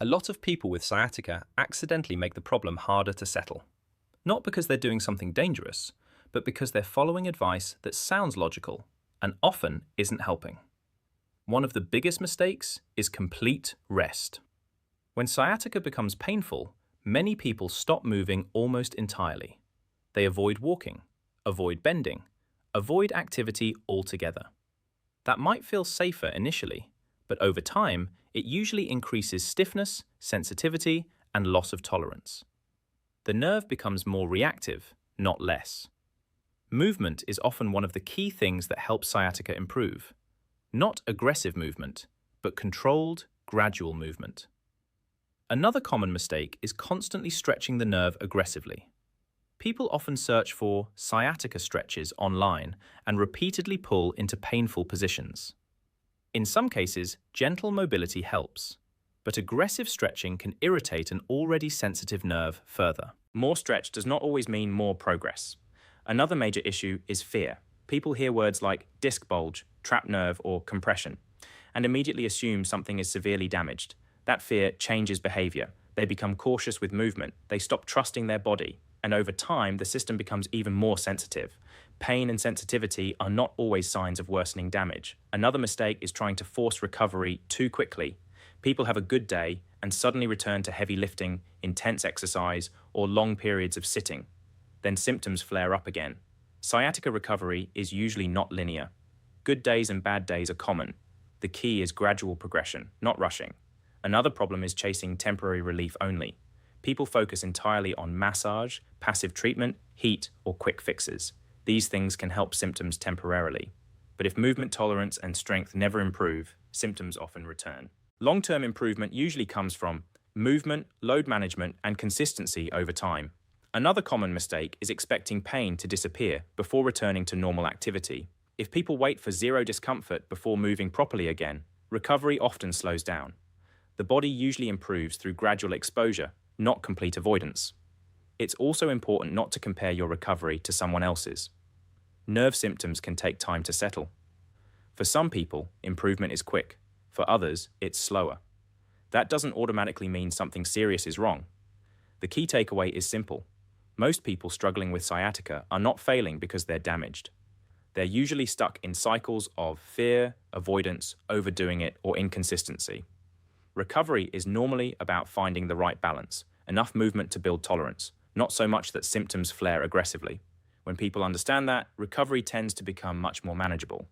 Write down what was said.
A lot of people with sciatica accidentally make the problem harder to settle. Not because they're doing something dangerous, but because they're following advice that sounds logical and often isn't helping. One of the biggest mistakes is complete rest. When sciatica becomes painful, many people stop moving almost entirely. They avoid walking, avoid bending, avoid activity altogether. That might feel safer initially, but over time, it usually increases stiffness, sensitivity, and loss of tolerance. The nerve becomes more reactive, not less. Movement is often one of the key things that help sciatica improve. Not aggressive movement, but controlled, gradual movement. Another common mistake is constantly stretching the nerve aggressively. People often search for sciatica stretches online and repeatedly pull into painful positions. In some cases, gentle mobility helps, but aggressive stretching can irritate an already sensitive nerve further. More stretch does not always mean more progress. Another major issue is fear. People hear words like disc bulge, trapped nerve, or compression, and immediately assume something is severely damaged. That fear changes behavior. They become cautious with movement. They stop trusting their body. And over time, the system becomes even more sensitive. Pain and sensitivity are not always signs of worsening damage. Another mistake is trying to force recovery too quickly. People have a good day and suddenly return to heavy lifting, intense exercise, or long periods of sitting. Then symptoms flare up again. Sciatica recovery is usually not linear. Good days and bad days are common. The key is gradual progression, not rushing. Another problem is chasing temporary relief only. People focus entirely on massage, passive treatment, heat, or quick fixes. These things can help symptoms temporarily. But if movement tolerance and strength never improve, symptoms often return. Long-term improvement usually comes from movement, load management, and consistency over time. Another common mistake is expecting pain to disappear before returning to normal activity. If people wait for zero discomfort before moving properly again, recovery often slows down. The body usually improves through gradual exposure, not complete avoidance. It's also important not to compare your recovery to someone else's. Nerve symptoms can take time to settle. For some people, improvement is quick. For others, it's slower. That doesn't automatically mean something serious is wrong. The key takeaway is simple. Most people struggling with sciatica are not failing because they're damaged. They're usually stuck in cycles of fear, avoidance, overdoing it, or inconsistency. Recovery is normally about finding the right balance, enough movement to build tolerance, not so much that symptoms flare aggressively. When people understand that, recovery tends to become much more manageable.